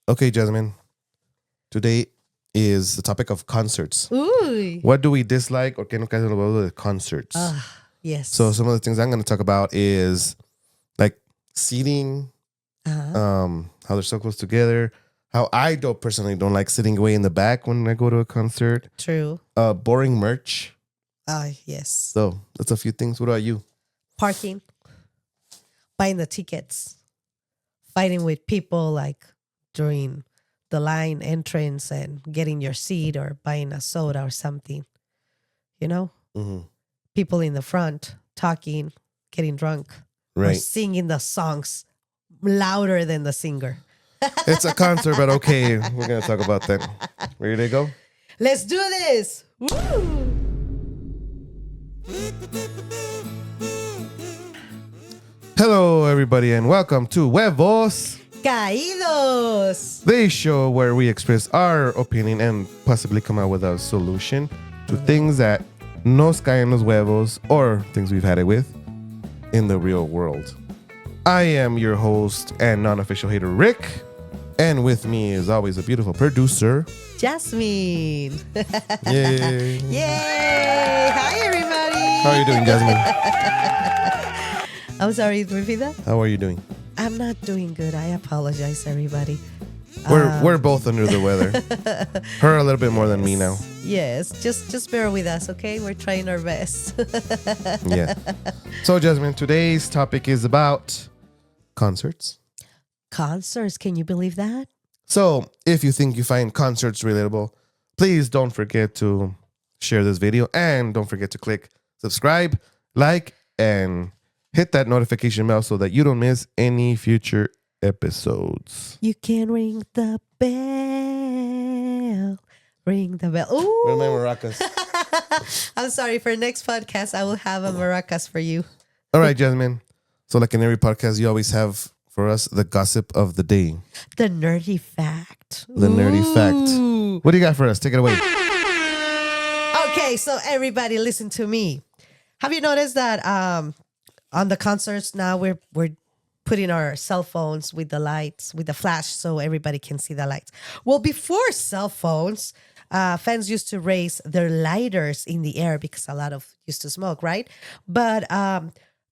Okay, Jasmine. Today is the topic of concerts. Ooh. What do we dislike or que no cae de concerts? Yes. So some of the things I'm going to talk about is like seating, how they're so close together. How I personally don't like sitting way in the back when I go to a concert. True. Boring merch. Yes. So that's a few things. What about you? Parking. Buying the tickets. Fighting with people like during the line entrance and getting your seat or buying a soda or something. You know? Mm-hmm. People in the front talking, getting drunk. Or Right. singing the songs louder than the singer. It's a concert, but okay. We're going to talk about that. Ready to go? Let's do this. Woo! Hello, everybody, and welcome to Huevos, Caídos. the show where we express our opinion and possibly come out with a solution to things that nos caen los huevos or things we've had it with in the real world. I am your host and non-official hater, Rick, and with me is always a beautiful producer, Jasmine. Yay! Yay! Hi, everybody. How are you doing, Jasmine? I'm sorry, repeat that? How are you doing? I'm not doing good. I apologize, everybody. We're both under the weather. Her a little bit more than me now. Yes, just bear with us, okay? We're trying our best. Yeah. So, Jasmine, today's topic is about concerts. Concerts, can you believe that? So, if you think you find concerts relatable, please don't forget to share this video and don't forget to click subscribe, like, and hit that notification bell so that you don't miss any future episodes. You can ring the bell. Ring the bell. Ooh. Where are my maracas? I'm sorry. For next podcast, I will have a maracas for you. All right, Jasmine. So, like in every podcast, you always have for us the gossip of the day. The nerdy fact. The nerdy fact. Ooh. What do you got for us? Take it away. Okay, so everybody listen to me. Have you noticed that on the concerts now we're putting our cell phones with the lights, with the flash, so everybody can see the lights? Well, before cell phones, fans used to raise their lighters in the air because a lot of used to smoke, right? But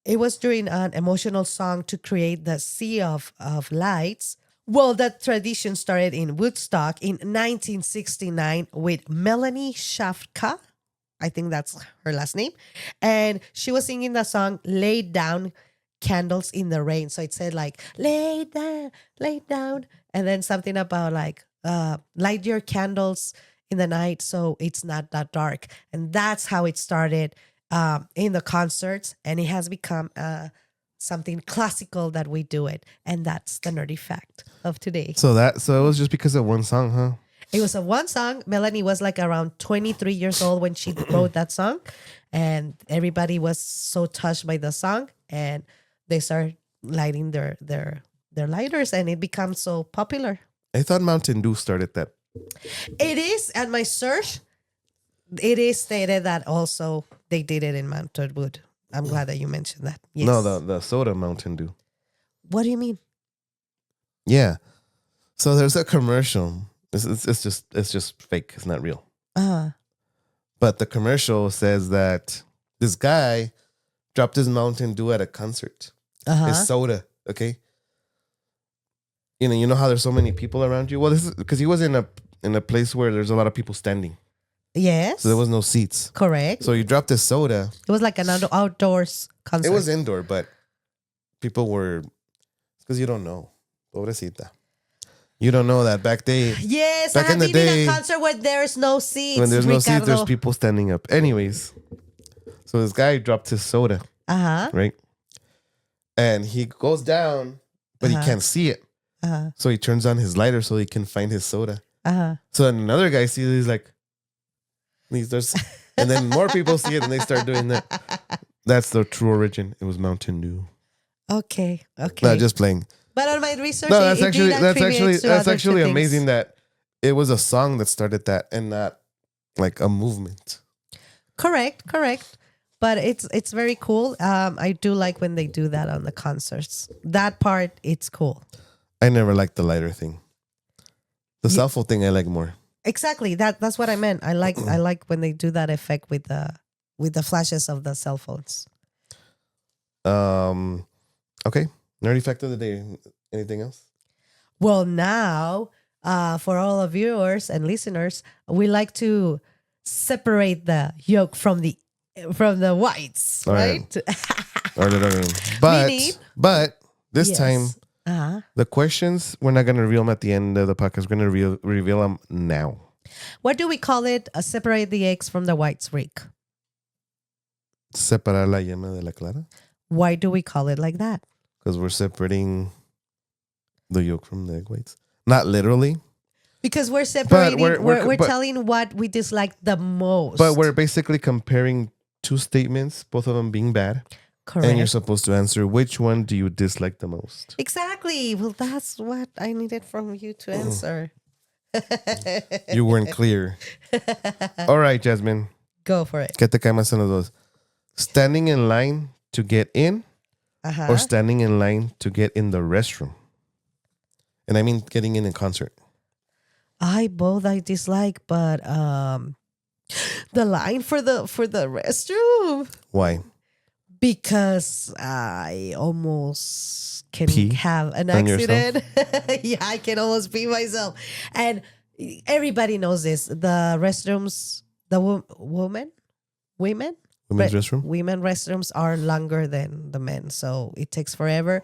it was during an emotional song to create the sea of lights. Well, that tradition started in Woodstock in 1969 with Melanie Shafka. I think that's her last name. And she was singing the song, Lay Down Candles in the Rain. So it said like, lay down. And then something about like, light your candles in the night so it's not that dark. And that's how it started in the concerts. And it has become something classical that we do it. And that's the nerdy fact of today. So it was just because of one song, huh? It was a one song. Melanie was like around 23 years old when she wrote that song. And everybody was so touched by the song. And they started lighting their lighters. And it becomes so popular. I thought Mountain Dew started that. It is. At my search, it is stated that also they did it in Mountain Wood. I'm glad that you mentioned that. Yes. No, the soda Mountain Dew. What do you mean? Yeah. So there's a commercial. It's just fake. It's not real. But the commercial says that this guy dropped his Mountain Dew at a concert. His soda, okay? You know how there's so many people around you? Well, this is because he was in a place where there's a lot of people standing. Yes. So there was no seats. Correct. So you dropped his soda. It was like an outdoors concert. It was indoor, but people were, because you don't know. Pobrecita. You don't know that back day. Yes, back I have in the been day, in a concert where there's no seats. when there's no seats, Ricardo. there's people standing up. Anyways, so this guy dropped his soda, right? And he goes down, but he can't see it. So he turns on his lighter so he can find his soda. So then another guy sees it, he's like, and then more people see it and they start doing that. That's the true origin. It was Mountain Dew. Okay. No, just playing. But on my research, No, that's actually amazing that it was a song that started that and not like a movement. Correct. But it's very cool. I do like when they do that on the concerts. That part, it's cool. I never liked the lighter thing. The cell phone thing I like more. Exactly. That's what I meant. I like when they do that effect with the flashes of the cell phones. Okay. Nerdy fact of the day. Anything else? Well, now, for all of viewers and listeners, we like to separate the yolk from the whites, All right? But this Yes. time, Uh-huh. the questions, we're not going to reveal them at the end of the podcast. We're going to reveal them now. What do we call it? Separate the eggs from the whites, Rick. Separar la yema de la clara. Why do we call it like that? Because we're separating the yolk from the egg whites. Not literally. Because we're separating, we're but telling what we dislike the most. But we're basically comparing two statements, both of them being bad. Correct. And you're supposed to answer which one do you dislike the most. Exactly. Well, that's what I needed from you to answer. You weren't clear. All right, Jasmine. Go for it. ¿Qué te cae más en los dos? Standing in line to get in or standing in line to get in the restroom? And I mean getting in a concert. I dislike, but the line for the restroom. Why? Because I almost can have an on accident. Yeah, I can almost pee myself. And everybody knows this. The restrooms, the women? Women's restroom? Women restrooms are longer than the men. So it takes forever.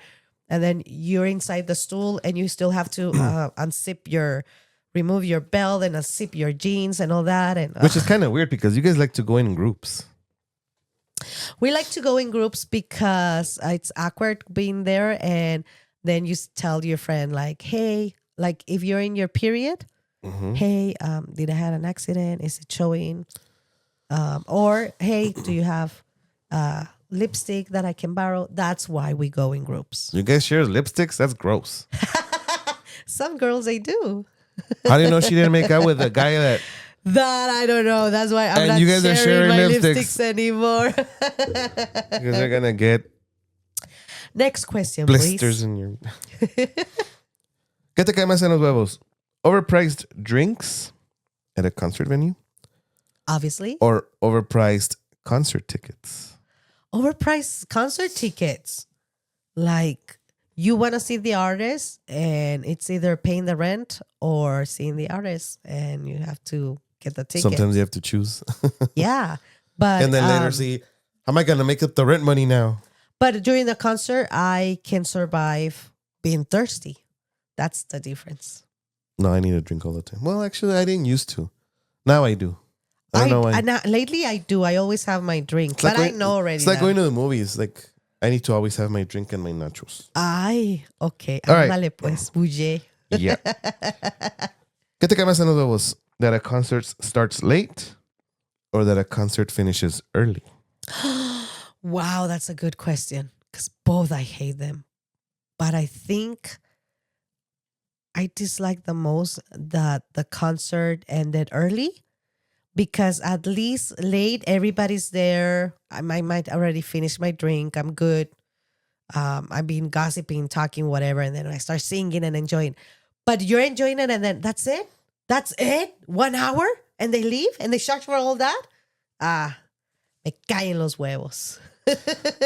And then you're inside the stool and you still have to remove your belt and unzip your jeans and all that. And which is kind of weird because you guys like to go in groups. We like to go in groups because it's awkward being there, and then you tell your friend like, hey, like if you're in your period, hey, did I have an accident? Is it showing? Or hey, do you have lipstick that I can borrow? That's why we go in groups. You guys share lipsticks? That's gross. Some girls, they do. How do you know she didn't make out with a guy that... That I don't know. That's why I'm not you guys are sharing my lipsticks anymore. You guys are going to get next question, blisters please. in your... ¿Qué te cae más en los huevos? Overpriced drinks at a concert venue? Obviously. Or overpriced concert tickets? Overpriced concert tickets. Like, you want to see the artist and it's either paying the rent or seeing the artist and you have to get the ticket. Sometimes you have to choose. Yeah. But and then later see, how am I going to make up the rent money now? But during the concert, I can survive being thirsty. That's the difference. No, I need a drink all the time. Well, actually, I didn't used to. Now I do. I don't know why. Lately, I do. I always have my drink. It's But like I know already. It's like going to the movies. Like, I need to always have my drink and my nachos. Ay, okay. All right. Ándale pues, bulle. Yeah. ¿Qué te cae más en los huevos? That a concert starts late or that a concert finishes early? Wow, that's a good question. Because both I hate them. But I think I dislike the most that the concert ended early. Because at least late, everybody's there. I might already finish my drink. I'm good. I've been gossiping, talking, whatever. And then I start singing and enjoying. But you're enjoying it and then that's it? That's it? 1 hour? And they leave? And they charge for all that? Me caen los huevos.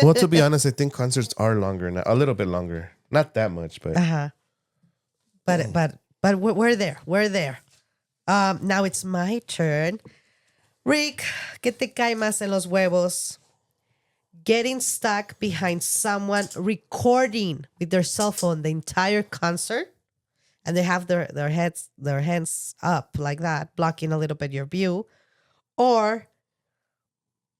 Well, to be honest, I think concerts are longer now. A little bit longer. Not that much, but... But we're there. We're there. Now it's my turn. Rick, ¿qué te cae más en los huevos? Getting stuck behind someone recording with their cell phone the entire concert, and they have their hands up like that, blocking a little bit your view, or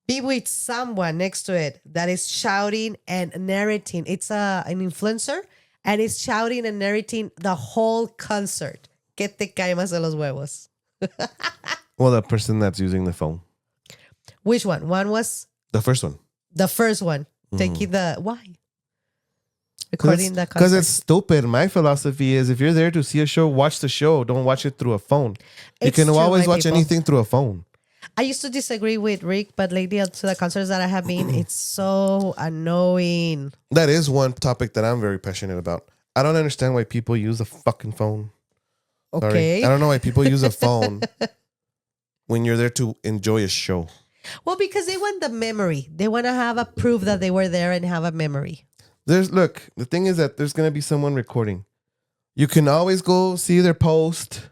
be with someone next to it that is shouting and narrating. It's an influencer, and it's shouting and narrating the whole concert. ¿Qué te cae más en los huevos? Well, the person that's using the phone. Which one? One was? The first one. The first one. Taking the... Why? Recording the concert. Because it's stupid. My philosophy is if you're there to see a show, watch the show. Don't watch it through a phone. You can always watch anything through a phone. I used to disagree with Rick, but lately to the concerts that I have been, it's so annoying. That is one topic that I'm very passionate about. I don't understand why people use a fucking phone. Sorry. Okay. I don't know why people use a phone when you're there to enjoy a show. Well, because they want the memory. They want to have a proof that they were there and have a memory. Look, the thing is that there's going to be someone recording. You can always go see their post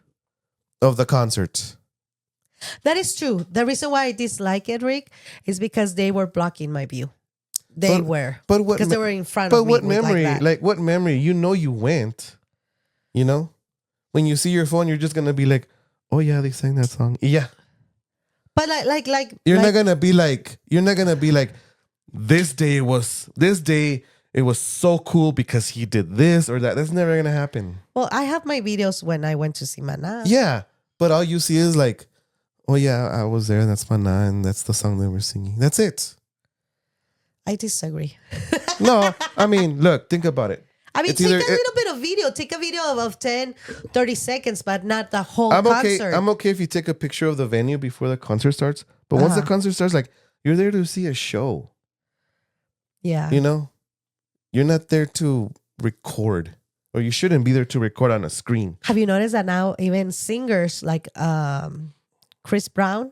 of the concert. That is true. The reason why I dislike it, Rick, is because they were blocking my view. They were. But what? Because they were in front of me. But what memory? Like, like what memory? You know you went. You know? When you see your phone, you're just going to be like, oh yeah, they sang that song. Yeah. but You're not going to be like, this day it was so cool because he did this or that. That's never going to happen. well, I have my videos when I went to see Mana. Yeah. But all you see is like, oh yeah, I was there. That's Mana, and that's the song they were singing. That's it. I disagree. No, I mean, look, think about it. I mean, It's take either- a little bit of video. Take a video of 10, 30 seconds, but not the whole I'm okay. concert. I'm okay if you take a picture of the venue before the concert starts. But once the concert starts, like, you're there to see a show. Yeah. You know, you're not there to record, or you shouldn't be there to record on a screen. Have you noticed that now even singers like Chris Brown,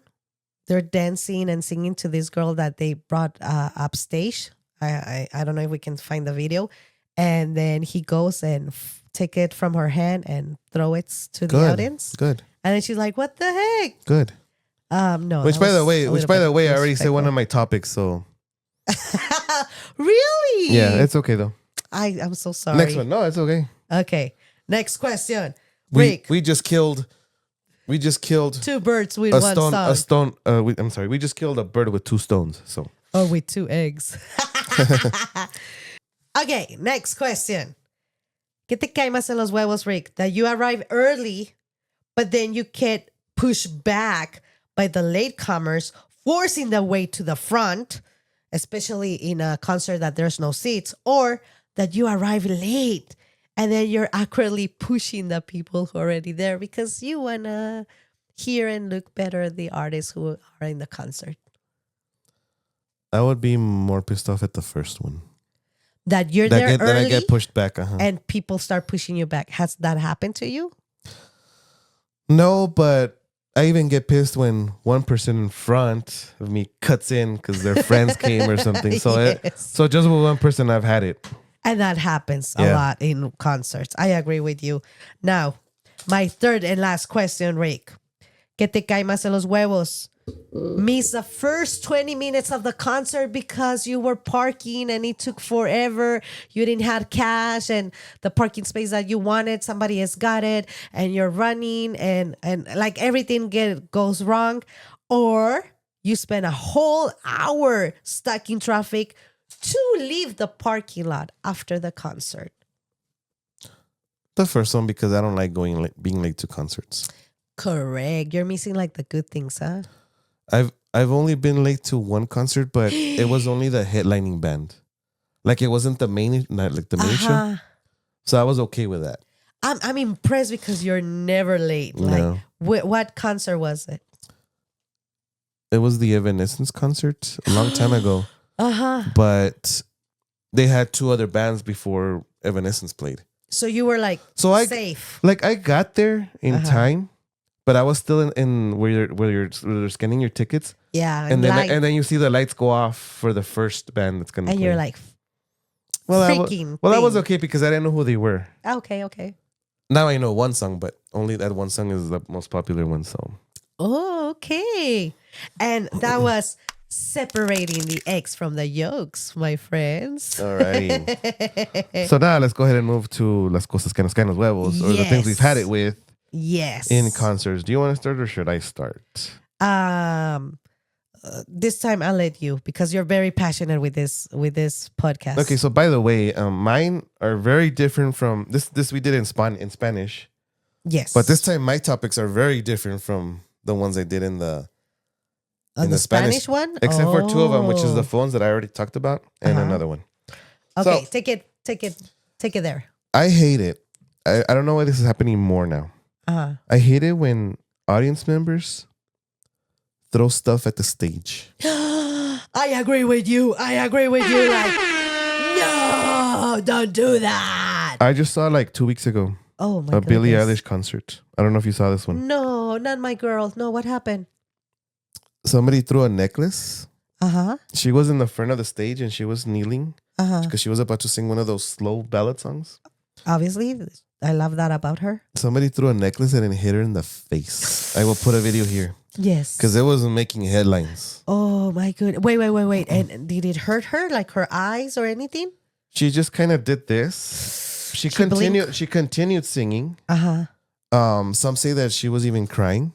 they're dancing and singing to this girl that they brought upstage. I don't know if we can find the video. And then he goes and take it from her hand and throw it to the audience. Good. And then she's like, "What the heck?" Good. No. Which, that by the was way, a little bit I already said one disrespectful. of my topics. So Really? yeah, it's okay though. I'm so sorry. Next one. No, it's okay. Okay. Next question. We Rick, we just killed. two birds with a one stone. stone. A stone. I'm sorry. We just killed a bird with two stones. So Or with two eggs. Okay, next question. ¿Qué te cae más en los huevos, Rick? That you arrive early, but then you get pushed back by the latecomers, forcing their way to the front, especially in a concert that there's no seats, or that you arrive late and then you're accurately pushing the people who are already there because you want to hear and look better at the artists who are in the concert. I would be more pissed off at the first one. That you're That there early I get pushed back. and people start pushing you back. Has that happened to you? No, but I even get pissed when one person in front of me cuts in because their friends came or something. So Yes. so just with one person, I've had it. And that happens a Yeah. lot in concerts. I agree with you. Now, my third and last question, Rick. ¿Qué te cae más en los huevos? Miss the first 20 minutes of the concert because you were parking and it took forever. You didn't have cash and the parking space that you wanted, somebody has got it and you're running and like everything goes wrong. Or you spend a whole hour stuck in traffic to leave the parking lot after the concert. The first one because I don't like being late to concerts. Correct. You're missing like the good things, huh? I've only been late to one concert, but it was only the headlining band. Like it wasn't the main show. So I was okay with that. I'm impressed because you're never late. No. Like, what concert was it? It was the Evanescence concert a long time ago. But they had two other bands before Evanescence played. So you were like safe. Like I got there in time, but I was still in where you're scanning your tickets. Yeah, And then you see the lights go off for the first band that's gonna and play. you're like, I was okay because I didn't know who they were. okay. Now I know one song, but only that one song is the most popular one. So Oh, okay. And that was separating the eggs from the yolks, my friends. alrighty. So now let's go ahead and move to las cosas que nos caen los huevos, or the things we've had it with Yes. in concerts. Do you want to start or should I start? This time I'll let you because you're very passionate with this podcast. Okay, so by the way, mine are very different from this we did in Spanish. Yes. But this time my topics are very different from the ones I did in the Spanish one? Except for two of them, which is the Oh. phones that I already talked about, and another one. Okay, So- take it there. I hate it. I don't know why this is happening more now. I hate it when audience members throw stuff at the stage. I agree with you. Like, no, don't do that. I just saw like 2 weeks ago. Oh my A Billie goodness. Eilish concert. I don't know if you saw this one. No, not my girl. No, what happened? Somebody threw a necklace. Uh-huh. She was in the front of the stage and she was kneeling Uh-huh. because she was about to sing one of those slow ballad songs. Obviously, I love that about her. Somebody threw a necklace and it hit her in the face. I will put a video here Yes. because it wasn't making headlines. Oh my good. Wait. And did it hurt her? Like her eyes or anything? She just kind of did this. She blinked? She continued singing. Uh-huh. Some say that she was even crying.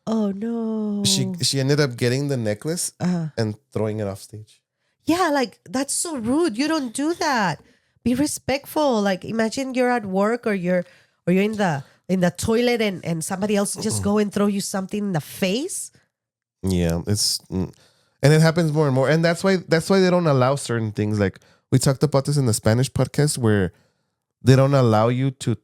Oh no. She ended up getting the necklace and throwing it off stage. Yeah, like that's so rude. You don't do that. Be respectful. Like imagine you're at work or you're in the toilet and somebody else just go and throw you something in the face. Yeah, and it happens more and more, and that's why they don't allow certain things. Like we talked about this in the Spanish podcast, where they don't allow you to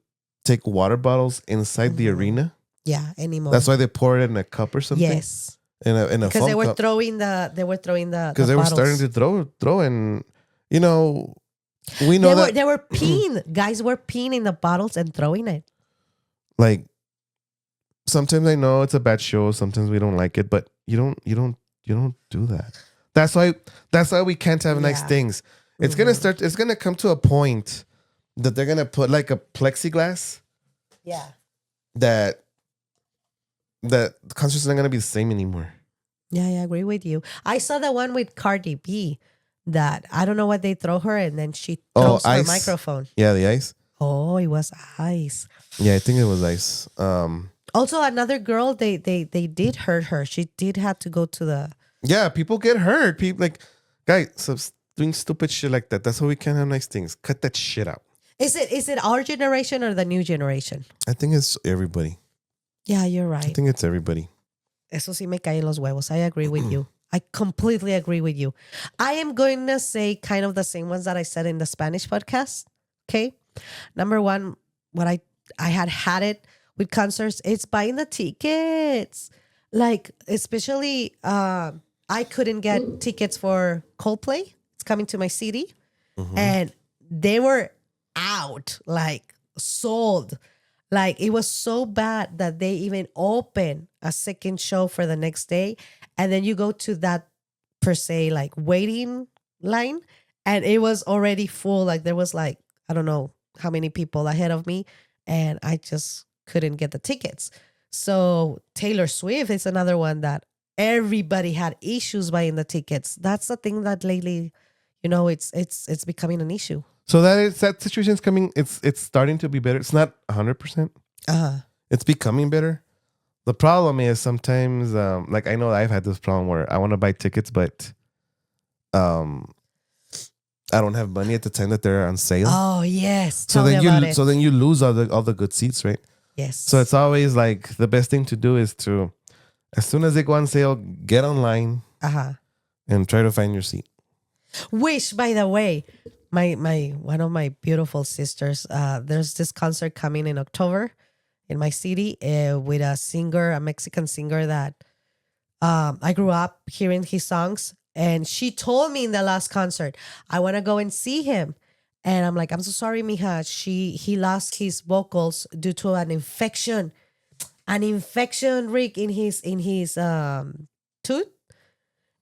take water bottles inside the arena. Yeah, anymore. That's why they pour it in a cup or something. Yes, in a because foam they were cup. throwing the Because they were starting to throw, and you know, we know they were peeing. Guys were peeing in the bottles and throwing it. Like sometimes I know it's a bad show, sometimes we don't like it, but you don't do that. That's why we can't have nice things. It's gonna come to a point that they're gonna put like a plexiglass. Yeah. That the concerts are not gonna be the same anymore. Yeah, I agree with you. I saw the one with Cardi B that I don't know what they throw her and then she throws her microphone. Yeah, the ice. Oh, it was ice. Yeah, I think it was ice. Also, another girl, they did hurt her. She did have to go to the. Yeah, people get hurt. People like, guys, so doing stupid shit like that. That's why we can't have nice things. Cut that shit out. Is it our generation or the new generation? I think it's everybody. Yeah, you're right. I think it's everybody. Eso sí me cae en los huevos. I agree with you. I completely agree with you. I am going to say kind of the same ones that I said in the Spanish podcast. Okay. Number one, what I had it with concerts, it's buying the tickets. Like, especially, I couldn't get tickets for Coldplay. It's coming to my city. And they were out, like sold. Like it was so bad that they even opened a second show for the next day. And then you go to that per se, like waiting line and it was already full. Like there was like, I don't know how many people ahead of me and I just couldn't get the tickets. So Taylor Swift is another one that everybody had issues buying the tickets. That's the thing that lately, you know, it's becoming an issue. So that situation is coming. It's starting to be better. It's not 100%. It's becoming better. The problem is sometimes, like I know I've had this problem where I want to buy tickets, but I don't have money at the time that they're on sale. Oh yes. So then you lose all the good seats, right? Yes. So it's always like the best thing to do is to, as soon as they go on sale, get online and try to find your seat. Which, by the way, my one of my beautiful sisters, there's this concert coming in October in my city with a Mexican singer that I grew up hearing his songs. And she told me in the last concert, I want to go and see him. And I'm like, I'm so sorry, mija. He lost his vocals due to an infection, Rick, in his tooth.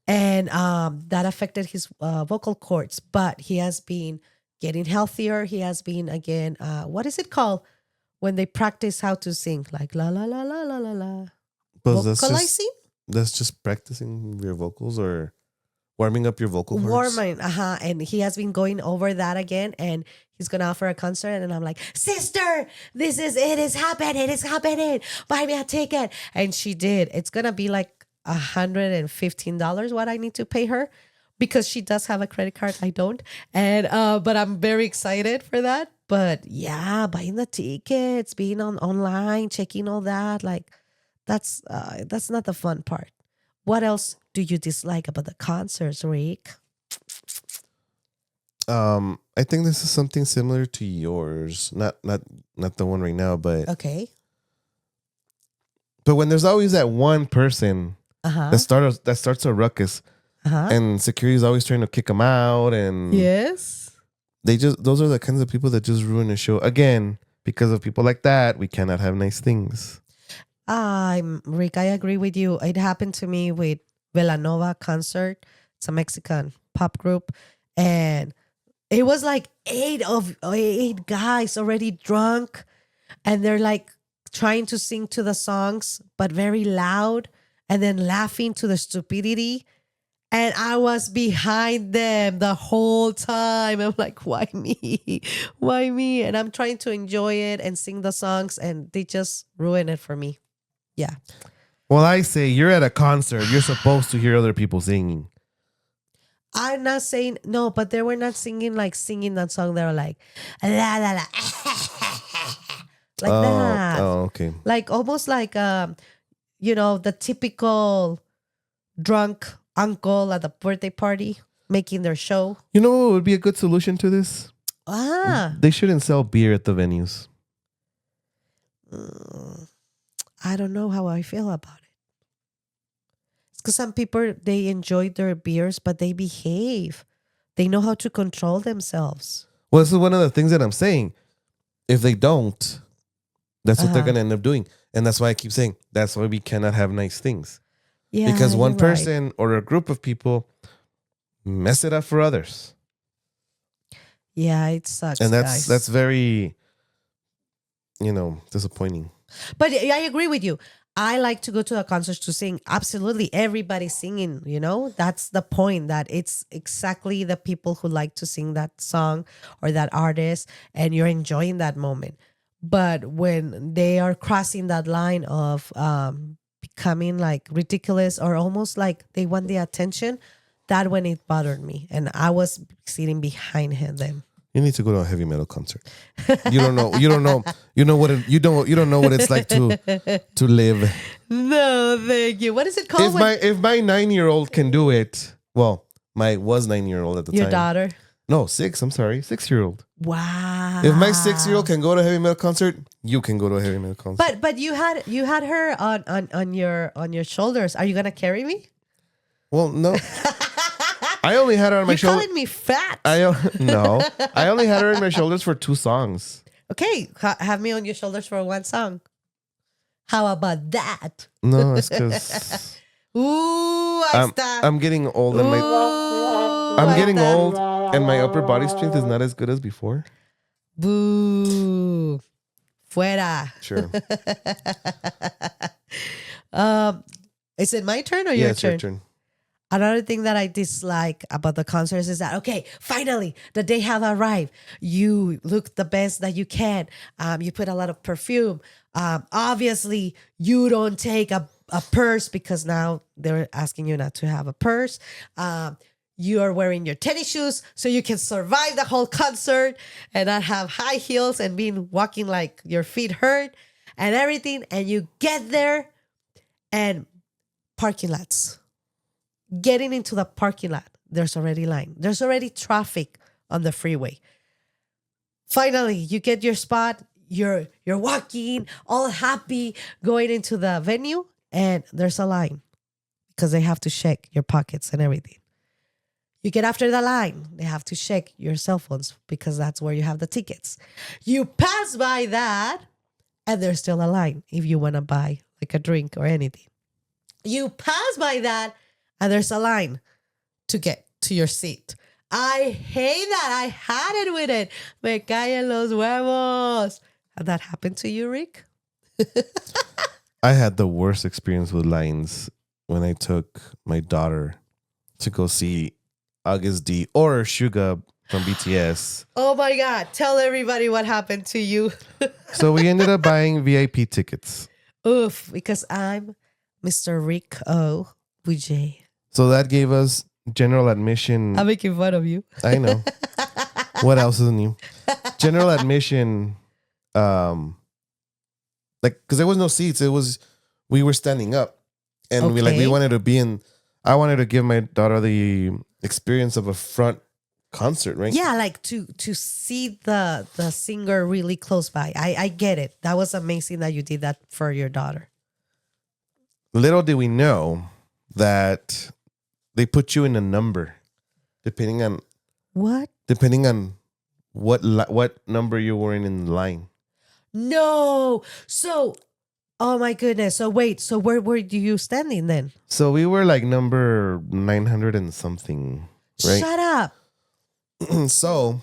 And that affected his vocal cords. But he has been getting healthier. He has been, again, what is it called when they practice how to sing? Like la, la, la, la, la, la, la. Vocalizing? That's just practicing your vocals or warming up your vocal cords? Warming, and he has been going over that again. And he's going to offer a concert. And I'm like, sister, it is happening. Buy me a ticket. And she did. It's going to be like $115 what I need to pay her because she does have a credit card. I don't. And but I'm very excited for that. But yeah, buying the tickets, being online, checking all that, like that's not the fun part. What else do you dislike about the concerts, Rick? I think this is something similar to yours. Not the one right now, but okay. But when there's always that one person that starts a ruckus, and security is always trying to kick them out, and yes, those are the kinds of people that just ruin a show again because of people like that, we cannot have nice things. Rick, I agree with you. It happened to me with Villanova concert. It's a Mexican pop group. And it was like eight guys already drunk. And they're like trying to sing to the songs, but very loud. And then laughing to the stupidity. And I was behind them the whole time. I'm like, why me? Why me? And I'm trying to enjoy it and sing the songs. And they just ruin it for me. Yeah. Well, I say you're at a concert. You're supposed to hear other people singing. I'm not saying no, but they were not singing that song. They were like la la la like that. Oh, okay. Like almost like the typical drunk uncle at the birthday party making their show. You know what would be a good solution to this? They shouldn't sell beer at the venues. I don't know how I feel about it. It's because some people, they enjoy their beers, but they behave. They know how to control themselves. Well, this is one of the things that I'm saying. If they don't, that's what they're going to end up doing. And that's why I keep saying, that's why we cannot have nice things. Yeah, because one you're person or a group of people mess it up for others. Yeah, it sucks. And guys. that's very, disappointing. But I agree with you. I like to go to the concerts to sing. Absolutely. Everybody's singing, That's the point, that it's exactly the people who like to sing that song or that artist, and you're enjoying that moment. But when they are crossing that line of becoming like ridiculous or almost like they want the attention, that when it bothered me. And I was sitting behind them. You need to go to a heavy metal concert. You don't know what it's like to live. No, thank you. What is it called? If my 9-year-old can do it, well, my was 9-year-old at the time. Your daughter? No, 6. I'm sorry, 6-year-old. Wow. If my 6-year-old can go to a heavy metal concert, you can go to a heavy metal concert. But you had her on your shoulders. Are you gonna carry me? Well, no. I only had her on my shoulders. You're calling me fat. No. I only had her on my shoulders for 2 songs. Okay, have me on your shoulders for 1 song. How about that? No, it's because Ooh, I'm getting old and my upper body strength is not as good as before. Boo. Fuera. Sure. Is it my turn or Yeah, your it's turn? your turn. Another thing that I dislike about the concerts is that, okay, finally, the day have arrived. You look the best that you can. You put a lot of perfume. Obviously, you don't take a purse because now they're asking you not to have a purse. You are wearing your tennis shoes so you can survive the whole concert and not have high heels and walking like your feet hurt and everything. And you get there and parking lots. Getting into the parking lot, there's already line. There's already traffic on the freeway. Finally, you get your spot. You're walking, all happy, going into the venue, and there's a line because they have to check your pockets and everything. You get after the line. They have to check your cell phones because that's where you have the tickets. You pass by that, and there's still a line if you want to buy like a drink or anything. You pass by that, and there's a line to get to your seat. I hate that. I had it with it. Me caen los huevos. Had that happened to you, Rick? I had the worst experience with lines when I took my daughter to go see August D or Suga from BTS. Oh my God. Tell everybody what happened to you. So we ended up buying VIP tickets. Oof, because I'm Mr. Rick O. Bouget. So that gave us general admission. I'm making fun of you. I know. What else is new? General admission, because there was no seats. We were standing up, and we wanted to be in. I wanted to give my daughter the experience of a front concert, right? Yeah, like to see the singer really close by. I get it. That was amazing that you did that for your daughter. Little did we know that they put you in a number, depending on what? Depending on what number you were in the line. No. So, oh my goodness. So wait. So where were you standing then? So we were like number 900 and something, right? Shut up. So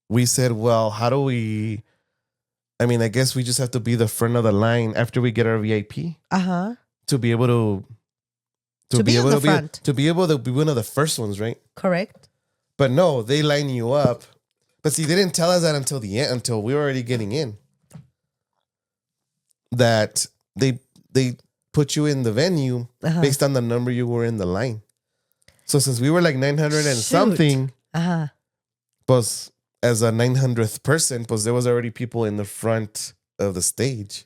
we said, well, how do we? I mean, I guess we just have to be the front of the line after we get our VIP to be able to be able to be front. to be able to be one of the first ones, right? Correct. But no, they line you up. But see, they didn't tell us that until the end, until we were already getting in. That they put you in the venue based on the number you were in the line. So since we were like 900 and something, pues as a 900th person, pues there was already people in the front of the stage.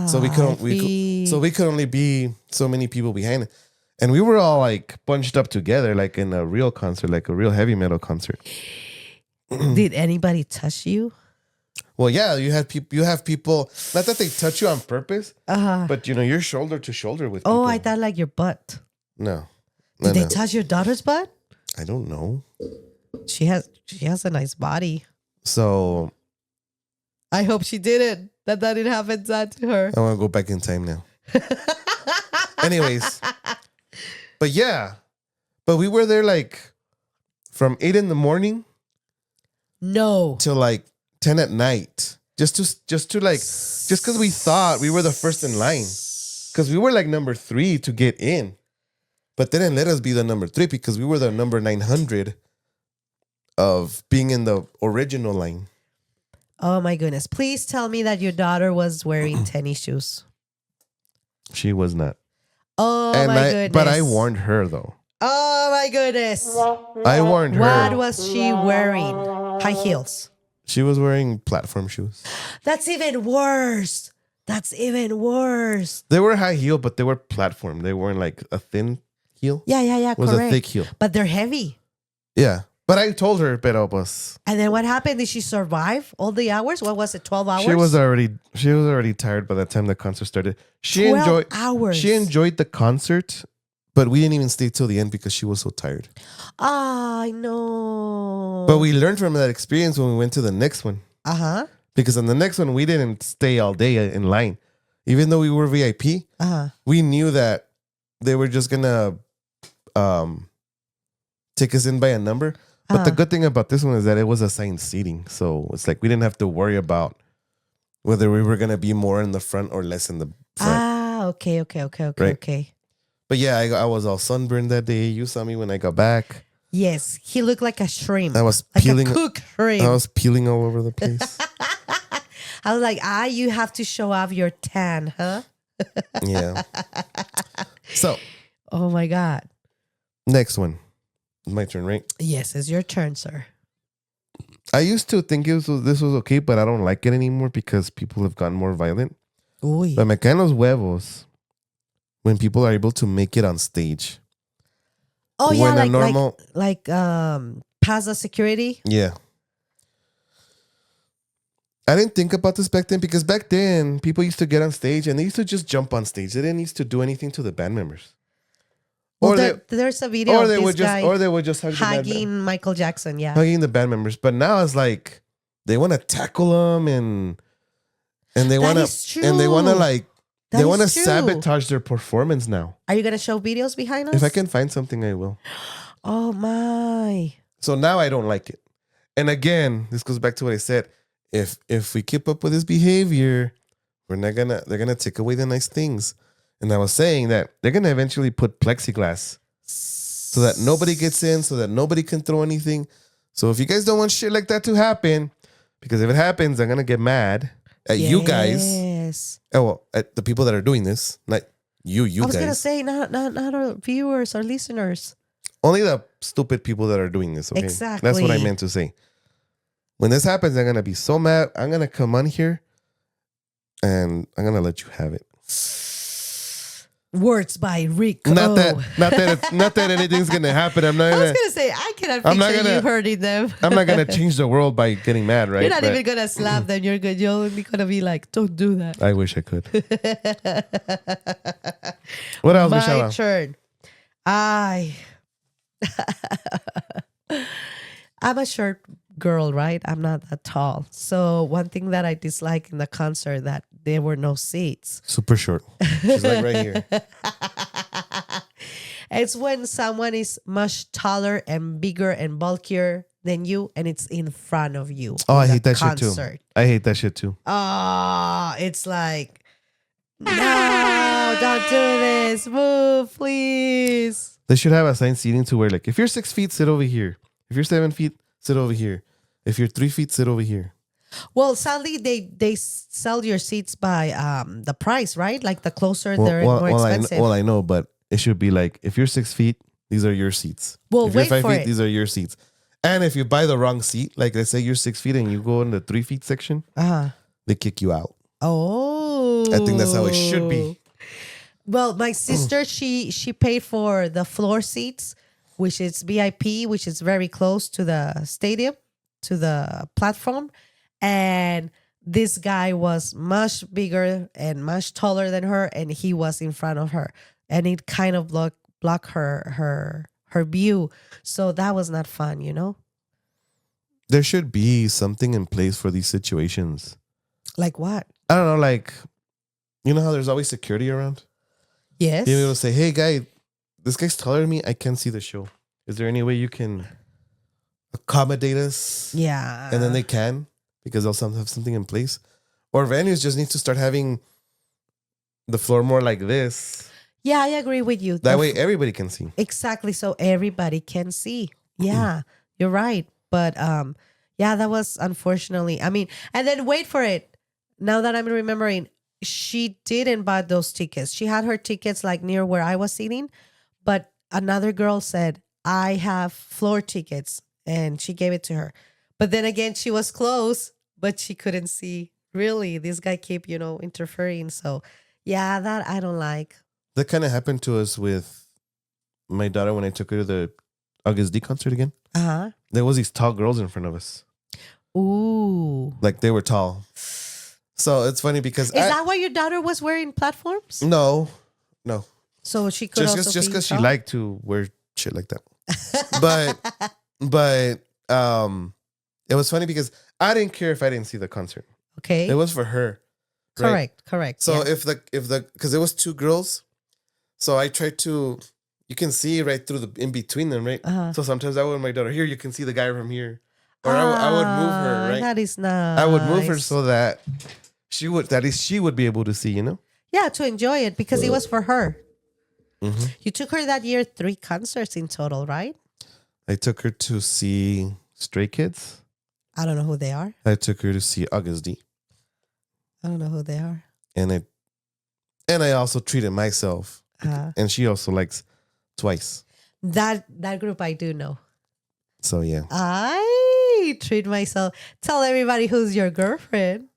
So we could only be so many people behind it. And we were all like bunched up together, like in a real concert, like a real heavy metal concert. Did anybody touch you? Well, yeah, you have people, not that they touch you on purpose, but you're shoulder to shoulder with people. Oh, I thought like your butt. No. Did they touch your daughter's butt? I don't know. She has a nice body. So I hope she didn't. That didn't happen to her. I want to go back in time now. Anyways. But yeah. But we were there like from 8 in the morning. No. Till like 10 at night. Just because we thought we were the first in line. Because we were like number 3 to get in. But they didn't let us be the number 3 because we were the number 900 of being in the original line. Oh my goodness. Please tell me that your daughter was wearing tennis shoes. She was not. Oh my goodness. But I warned her though. Oh my goodness. I warned her. What was she wearing? High heels. She was wearing platform shoes. That's even worse. They were high heel, but they were platform. They weren't like a thin heel. Yeah, It was correct. a thick heel. But they're heavy. Yeah. But I told her, pero pues. And then what happened? Did she survive all the hours? What was it, 12 hours? She was already tired by the time the concert started. She 12 hours. She enjoyed the concert, but we didn't even stay till the end because she was so tired. I know. But we learned from that experience when we went to the next one. Because on the next one, we didn't stay all day in line. Even though we were VIP, we knew that they were just going to take us in by a number. But the good thing about this one is that it was assigned seating. So it's like we didn't have to worry about whether we were going to be more in the front or less in the front. Okay. Right? But yeah, I was all sunburned that day. You saw me when I got back. Yes, he looked like a shrimp. I was like peeling. A cooked shrimp. I was peeling all over the place. I was like, you have to show off your tan, huh? Yeah. So. Oh my God. Next one. It's my turn, right? Yes, it's your turn, sir. I used to think this was okay, but I don't like it anymore because people have gotten more violent. Uy. But me caen los huevos when people are able to make it on stage. Oh yeah, like past the security. Yeah. I didn't think about this back then because back then people used to get on stage and they used to just jump on stage. They didn't need to do anything to the band members. Well, there's a video of this guy they would just hugging Michael Jackson, hugging the band members. But now it's like they want to tackle them and they want to sabotage their performance now. Are you gonna show videos behind us? If I can find something, I will. Oh my! So now I don't like it. And again, this goes back to what I said. If we keep up with this behavior, they're gonna take away the nice things. And I was saying that they're going to eventually put plexiglass so that nobody gets in, so that nobody can throw anything. So if you guys don't want shit like that to happen, because if it happens, I'm going to get mad at you guys. Oh, well, at the people that are doing this, not you guys. I was going to say, not our viewers, our listeners. Only the stupid people that are doing this, okay? Exactly. That's what I meant to say. When this happens, I'm going to be so mad. I'm going to come on here and I'm going to let you have it. Words by Rick. Not that anything's gonna happen. I was gonna say I cannot picture you hurting them. I'm not gonna change the world by getting mad, right? You're not even gonna slap them. You're good. You're only gonna be like, don't do that. I wish I could. What else, Michelle? My turn. I'm a short girl, right? I'm not that tall. So one thing that I dislike in the concert that there were no seats. Super short. She's like right here. It's when someone is much taller and bigger and bulkier than you, and it's in front of you. Oh, I in the hate that concert. shit too. I hate that shit too. It's like, no, don't do this. Move, please. They should have assigned seating to where, like, if you're 6 feet, sit over here. If you're 7 feet, sit over here. If you're 3 feet, sit over here. Well, sadly, they sell your seats by the price, right? Like the closer they're more expensive. I know, but it should be like, if you're 6 feet, these are your seats. Well, if you're wait 5 for feet, it. these are your seats. And if you buy the wrong seat, like let's say you're 6 feet and you go in the 3 feet section, they kick you out. Oh, I think that's how it should be. Well, my sister, she paid for the floor seats, which is VIP, which is very close to the stadium, to the platform. And this guy was much bigger and much taller than her, and he was in front of her. And it kind of blocked her view. So that was not fun, you know? There should be something in place for these situations. Like what? I don't know, like, you know how there's always security around? Yes. You're able to say, hey, guy, this guy's taller than me. I can't see the show. Is there any way you can accommodate us? Yeah. And then they can, because they'll have something in place. Or venues just need to start having the floor more like this. Yeah, I agree with you. That way everybody can see. Exactly. So everybody can see. Yeah, you're right. But yeah, that was unfortunately. I mean, and then wait for it. Now that I'm remembering, she didn't buy those tickets. She had her tickets like near where I was sitting. But another girl said, I have floor tickets. And she gave it to her. But then again, she was close, but she couldn't see. Really, this guy kept, interfering. So yeah, that I don't like. That kind of happened to us with my daughter when I took her to the August D concert again. Uh-huh. There was these tall girls in front of us. Ooh. Like they were tall. So it's funny because Is that why your daughter was wearing platforms? No. So she could just also because she liked to wear shit like that. but it was funny because I didn't care if I didn't see the concert. Okay. It was for her. Right? Correct. So yeah. if because it was two girls, so I tried to, you can see right through in between them, right? Uh-huh. So sometimes I would my daughter, here you can see the guy from here, or I would move her, right? That is nice. I would move her so that she would be able to see, Yeah, to enjoy it because it was for her. Mm-hmm. You took her that year 3 concerts in total, right? I took her to see Stray Kids. I don't know who they are. I took her to see August D. I don't know who they are. And I also treated myself. And she also likes Twice. That group I do know. So yeah. I treat myself. Tell everybody who's your girlfriend.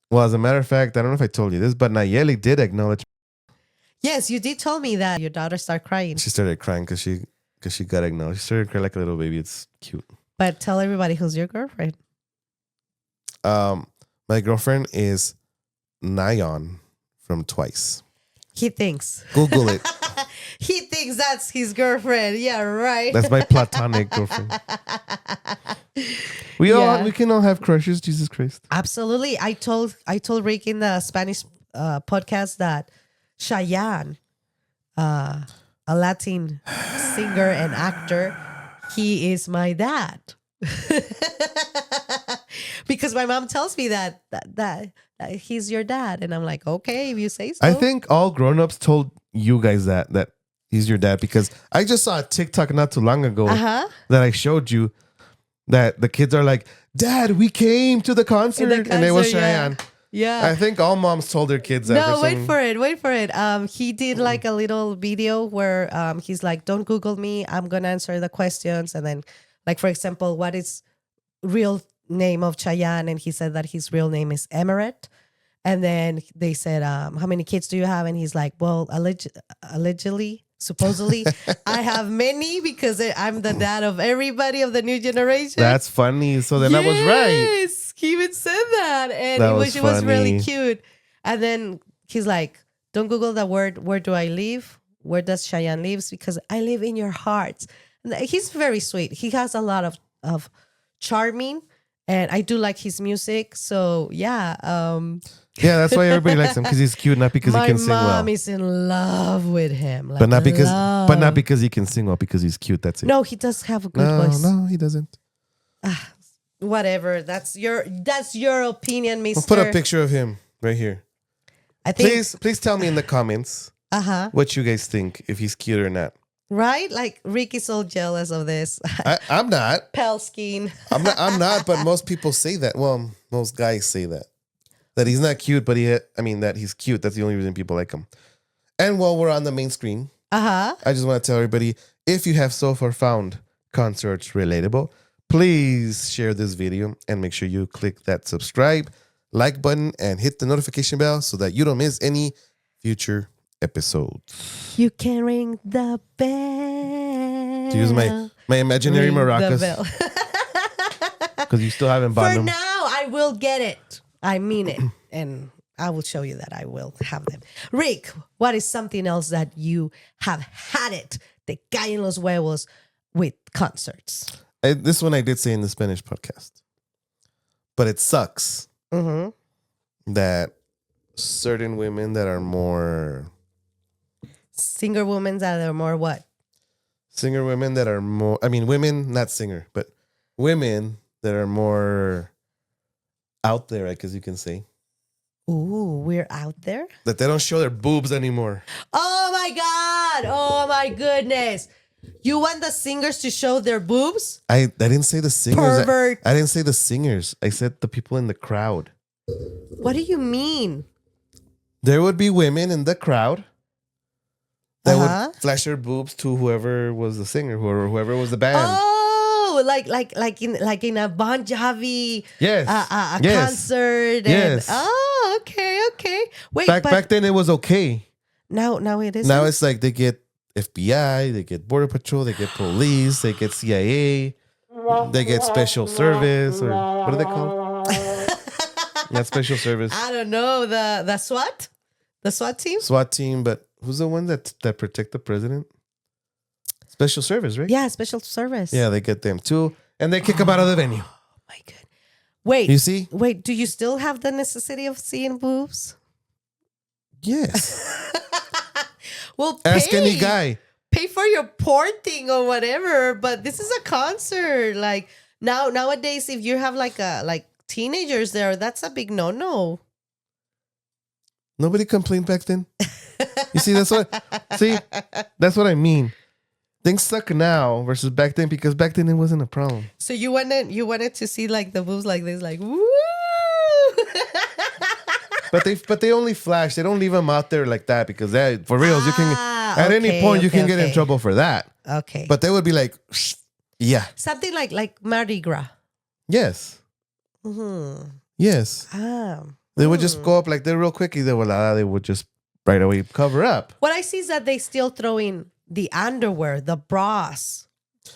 Well, as a matter of fact, I don't know if I told you this, but Nayeli did acknowledge. Yes, you did tell me that your daughter started crying. She started crying because she got acknowledged. She started crying like a little baby. It's cute. But tell everybody who's your girlfriend. My girlfriend is Nayon from Twice. He thinks. Google it. He thinks that's his girlfriend. Yeah, right. That's my platonic girlfriend. We can all have crushes. Jesus Christ. Absolutely. I told Rick in the Spanish podcast that Cheyenne, a Latin singer and actor, he is my dad. Because my mom tells me that he's your dad, and I'm like, okay, if you say so. I think all grown-ups told you guys that he's your dad, because I just saw a TikTok not too long ago that I showed you that the kids are like, Dad, we came to the concert, and it was Cheyenne. Yeah. I think all moms told their kids that. No, wait for it. He did like a little video where he's like, don't Google me. I'm going to answer the questions. And then, like, for example, what is real name of Cheyenne? And he said that his real name is Emirate. And then they said, how many kids do you have? And he's like, well, allegedly, supposedly, I have many because I'm the dad of everybody of the new generation. That's funny. So then I was right. Yes, he even said that. And That it was really funny. cute. And then he's like, don't Google the word, where do I live? Where does Cheyenne lives? Because I live in your hearts. And he's very sweet. He has a lot of charming And I do like his music. So yeah. Yeah, that's why everybody likes him, because he's cute, not because he My can sing well. mom is in love with him. Like, But not love. because he can sing well, because he's cute. That's it. No, he does have a good voice. No, he doesn't. Whatever. That's your opinion, Mister. We'll put a picture of him right here. I think. Please tell me in the comments what you guys think, if he's cute or not. Right? Like Rick is so jealous of this. I'm not. Pale skin. I'm not. But most people say that. Well, most guys say that he's not cute, but that he's cute. That's the only reason people like him. And while we're on the main screen, I just want to tell everybody, if you have so far found concerts relatable, please share this video and make sure you click that subscribe, like button, and hit the notification bell so that you don't miss any future episodes. You can ring the bell. To use my imaginary maracas, because you still haven't bought For them. now, I will get it. I mean it. And I will show you that I will have them. Rick, what is something else that you have had it? Te caen los huevos with concerts. This one I did say in the Spanish podcast. But it sucks that certain women that are more... Singer women that are more what? Singer women that are more... women, not singer, but women that are more out there, I guess you can say. Ooh, we're out there? That they don't show their boobs anymore. Oh my God. Oh my goodness. You want the singers to show their boobs? I didn't say the singers. Pervert. I didn't say the singers. I said the people in the crowd. What do you mean? There would be women in the crowd that would flash their boobs to whoever was the singer, or whoever was the band. Oh, like in a Bon Jovi Yes. yes. Concert. Yes. And, oh, okay. Wait, Back then it was okay. Now it is. Now it's like they get FBI, they get Border Patrol, they get police, they get CIA, they get special service, or what are they called? Not special service. I don't know, the SWAT, the SWAT team. SWAT team, but who's the one that protect the president? Special service, right? Yeah, special service. Yeah, they get them too, and they kick them out of the venue. Oh my God. Wait. You see? Wait, do you still have the necessity of seeing boobs? Yes. Well, Ask any guy. Pay for your porting or whatever, but this is a concert. Like nowadays, if you have like teenagers there, that's a big no. Nobody complained back then. You see, that's what I mean. Things suck now versus back then, because back then it wasn't a problem. So you wanted to see like the boobs like this, like woo. But they only flash. They don't leave them out there like that, because for reals, you can at any point you can get in trouble for that. Okay. But they would be like, yeah, something like Mardi Gras. yes, yes. They would just go up like that real quickly. They would just right away cover up. What I see is that they still throw in the underwear, the bras,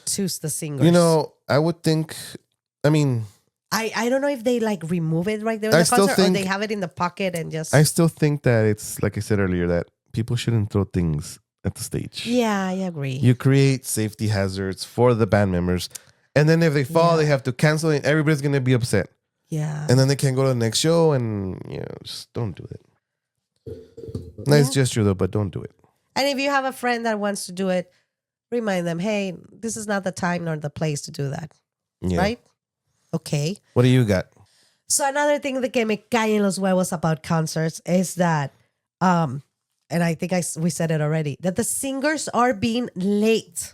to the singers. You know, I would think. I don't know if they like remove it right there in I the still concert, or think- they have it in the pocket and just. I still think that it's like I said earlier, that people shouldn't throw things at the stage. Yeah, I agree. You create safety hazards for the band members, and then if they fall, they have to cancel it. Everybody's gonna be upset. Yeah. And then they can't go to the next show, and just don't do it. Nice gesture though, but don't do it. And if you have a friend that wants to do it, remind them, hey, this is not the time nor the place to do that. Yeah. Right? Okay. What do you got? So another thing that que me caen los huevos about concerts is that, and I think we said it already, that the singers are being late.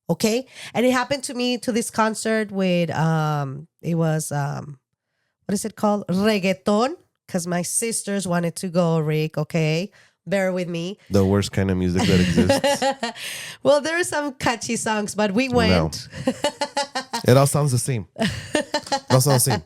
Okay? And it happened to this concert with, it was, what is it called? Reggaeton. Because my sisters wanted to go, Rick, okay? Bear with me. The worst kind of music that exists. Well, there are some catchy songs, but we went. No. It all sounds the same. It all sounds the same.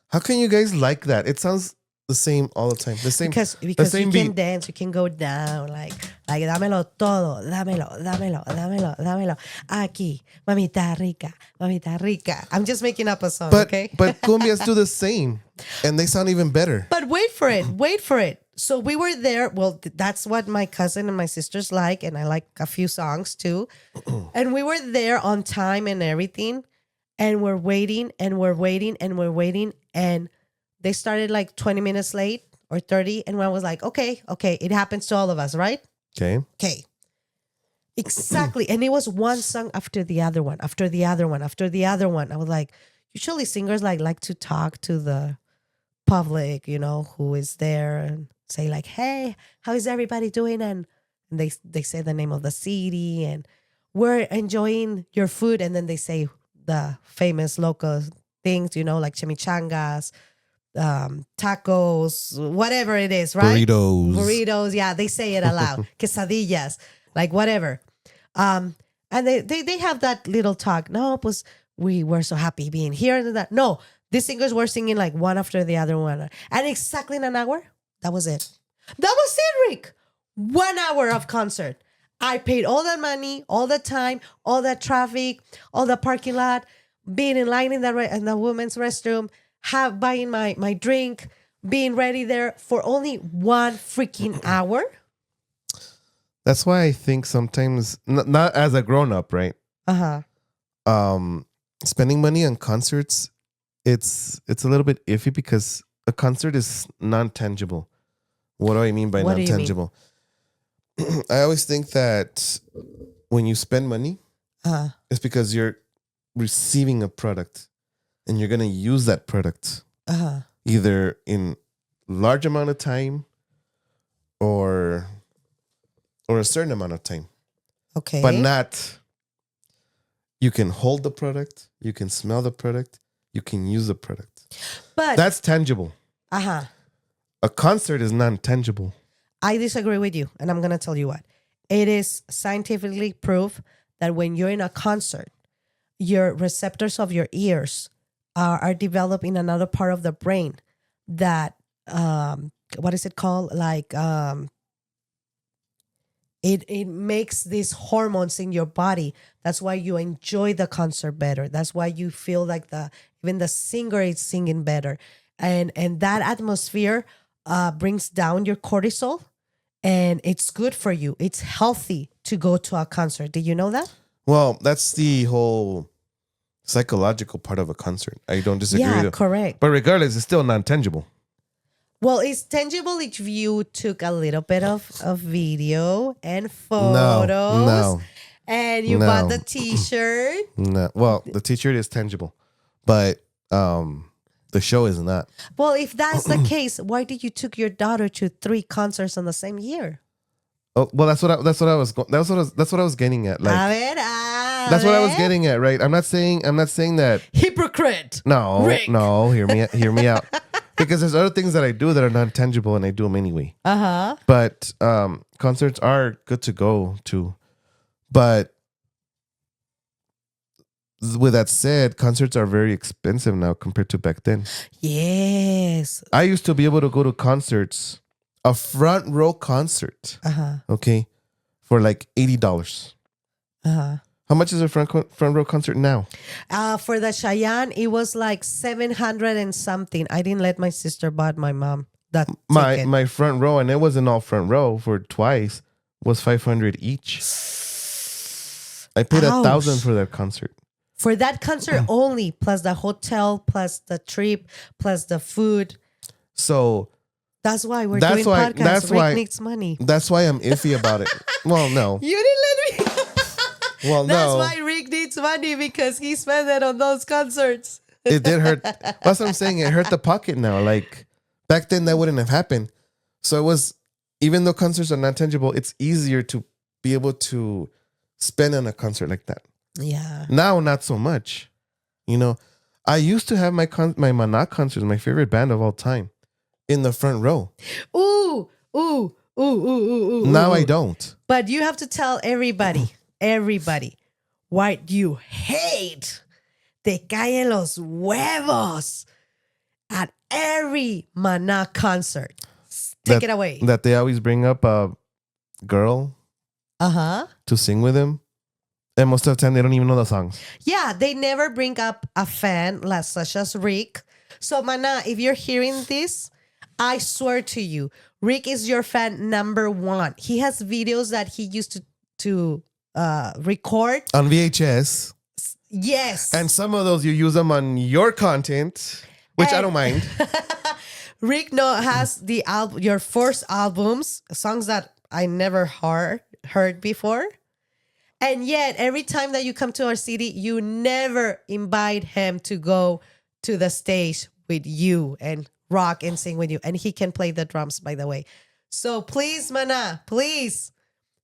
How can you guys like that? It sounds the same all the time. The same Because the same you can beat. dance, you can go down, like dámelo todo, dámelo. Aquí, mamita rica. I'm just making up a song, But okay? but cumbias do the same, and they sound even better. But wait for it. So we were there. Well, that's what my cousin and my sisters like, and I like a few songs too. And we were there on time and everything, and we're waiting and we're waiting and we're waiting, and they started like 20 minutes late or 30, and I was like, okay, it happens to all of us, right? Okay. Exactly. And it was one song after the other one, after the other one, after the other one. I was like, usually singers like to talk to the public, who is there, and say like, hey, how is everybody doing? And they say the name of the city, and we're enjoying your food. And then they say the famous local things, like chimichangas, tacos, whatever it is, right? Burritos. Yeah, they say it aloud. Quesadillas, like whatever. And they have that little talk. No, pues we were so happy being here and that. No, these singers were singing like one after the other one. And exactly in an hour, that was it. That was it, Rick. 1 hour of concert. I paid all that money, all the time, all that traffic, all the parking lot, being in line in the women's restroom, buying my drink, being ready there for only 1 freaking hour. That's why I think sometimes, not as a grown up, right? Spending money on concerts, it's a little bit iffy because a concert is non-tangible. What do I mean by non-tangible? I always think that when you spend money, it's because you're receiving a product and you're going to use that product either in large amount of time or a certain amount of time. Okay. But not, you can hold the product, you can smell the product, you can use the product. But that's tangible. A concert is non-tangible. I disagree with you, and I'm going to tell you what. It is scientifically proved that when you're in a concert, your receptors of your ears are developed in another part of the brain that, what is it called? Like, it makes these hormones in your body. That's why you enjoy the concert better. That's why you feel like even the singer is singing better. And that atmosphere brings down your cortisol, and it's good for you. It's healthy to go to a concert. Did you know that? Well, that's the whole psychological part of a concert. I don't disagree with you. Yeah, correct. But regardless, it's still non-tangible. Well, it's tangible if you took a little bit of video and photos. No. And you bought the t-shirt. No. Well, the t-shirt is tangible, but the show is not. Well, if that's the case, why did you took your daughter to 3 concerts in the same year? Oh, well, that's what I was getting at. Like, that's what I was getting at, right? I'm not saying that. Hypocrite. No, Rick. no. Hear me out. Because there's other things that I do that are not tangible, and I do them anyway. But concerts are good to go to. But with that said, concerts are very expensive now compared to back then. Yes. I used to be able to go to concerts, a front row concert, okay, for like $80. How much is a front row concert now? For the Cheyenne, it was like 700 and something. I didn't let my sister buy my mom that ticket. My front row, and it wasn't all front row for twice, was $500 each. I paid $1,000 for that concert. For that concert only, plus the hotel, plus the trip, plus the food. So that's why we're doing podcasts. Rick needs money. That's why I'm iffy about it. Well, no. You didn't let me. Well, That's no. why Rick needs money, because he spent it on those concerts. It did hurt. That's what I'm saying. It hurt the pocket now. Like back then, that wouldn't have happened. So it was, even though concerts are not tangible, it's easier to be able to spend on a concert like that. Yeah. Now, not so much. I used to have my Maná concerts, my favorite band of all time, in the front row. Ooh. Now I don't. But you have to tell everybody, what you hate. Te caen los huevos at every Maná concert. Take it away. That they always bring up a girl to sing with them. And most of the time, they don't even know the songs. Yeah, they never bring up a fan, such as Rick. So, Maná, if you're hearing this, I swear to you, Rick is your fan number one. He has videos that he used to record. On VHS. Yes. And some of those you use them on your content, which I don't mind. Rick has the your first albums, songs that I never heard before. And yet, every time that you come to our city, you never invite him to go to the stage with you and rock and sing with you. And he can play the drums, by the way. So please, Mana, please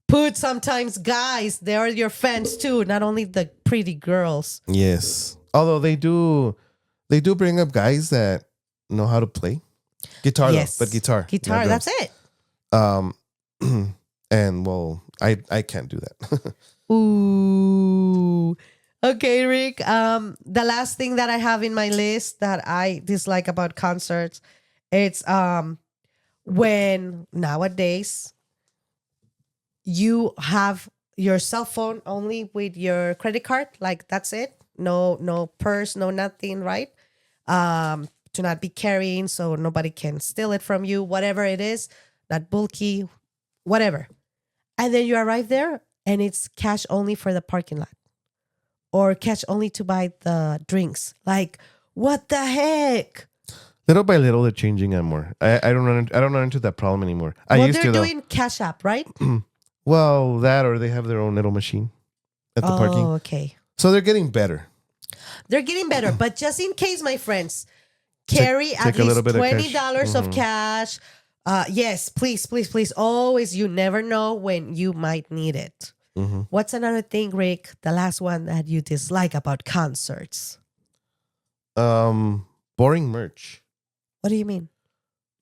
put sometimes guys, they are your fans too, not only the pretty girls. Yes. Although they do bring up guys that know how to play. Guitar, yes. Though, but guitar. Guitar, that's it. And well, I can't do that. Ooh. Okay, Rick. The last thing that I have in my list that I dislike about concerts, it's when nowadays you have your cell phone only with your credit card, like that's it. No purse, no nothing, right? To not be carrying so nobody can steal it from you, whatever it is, not bulky, whatever. And then you arrive there and it's cash only for the parking lot or cash only to buy the drinks. Like, what the heck? Little by little, they're changing it more. I don't run into that problem anymore. Well, they're doing Cash App, right? Well, that or they have their own little machine at the parking. Oh, okay. So they're getting better. They're getting better, but just in case, my friends, carry take at a little least bit of $20 of cash. Yes, please. Always, you never know when you might need it. Mm-hmm. What's another thing, Rick? The last one that you dislike about concerts? Boring merch. What do you mean?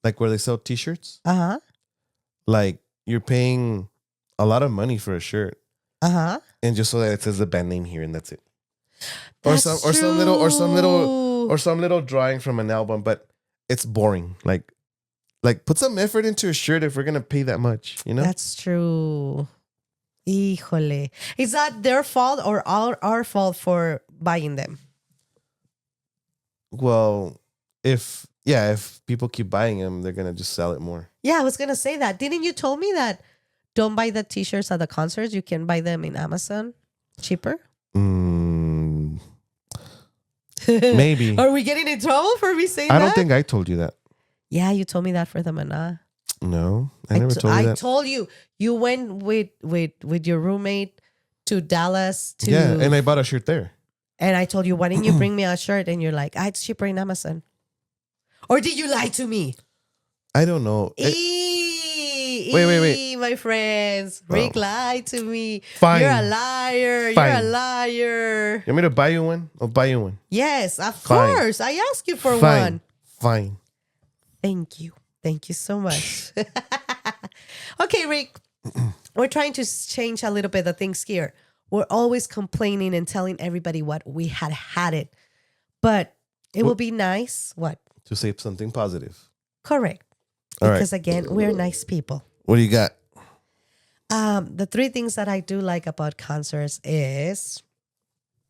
Like where they sell T-shirts. Uh-huh. Like you're paying a lot of money for a shirt. Uh-huh. And just so that it says the band name here and that's it. That's Some little drawing from an album, but it's boring. Like put some effort into a shirt if we're gonna pay that much, you know? That's true. Híjole. Is that their fault or our fault for buying them? Well, if people keep buying them, they're gonna just sell it more. Yeah, I was gonna say that. Didn't you told me that don't buy the t-shirts at the concerts? You can buy them in Amazon cheaper? Maybe. Are we getting in trouble for me saying that? I don't think I told you that. Yeah, you told me that for the Mana. No, I never told you that. I told you. You went with your roommate to Dallas to... Yeah, and I bought a shirt there. And I told you, why didn't you bring me a shirt? And you're like, it's cheaper in Amazon. Or did you lie to me? I don't know. Wait, my friends. Rick lied to me. Fine. You're a liar. Fine. You're a liar. You want me to buy you one? I'll buy you one. Yes, of Fine. course. I asked you for Fine. one. Fine. Thank you. Thank you so much. Okay, Rick. We're trying to change a little bit of things here. We're always complaining and telling everybody what we had it. But it will be nice. What? To say something positive. Correct. All because right. Again, we're nice people. What do you got? The three things that I do like about concerts is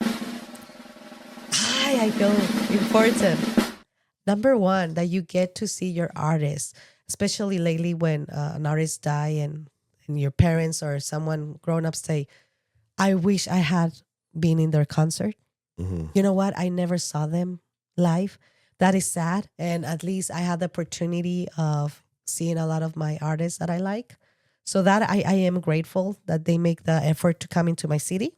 I feel important. Number one, that you get to see your artist, especially lately when an artist die and your parents or someone grown up say, I wish I had been in their concert. Mm-hmm. You know what? I never saw them live. That is sad. And at least I had the opportunity of seeing a lot of my artists that I like. So that I am grateful that they make the effort to come into my city.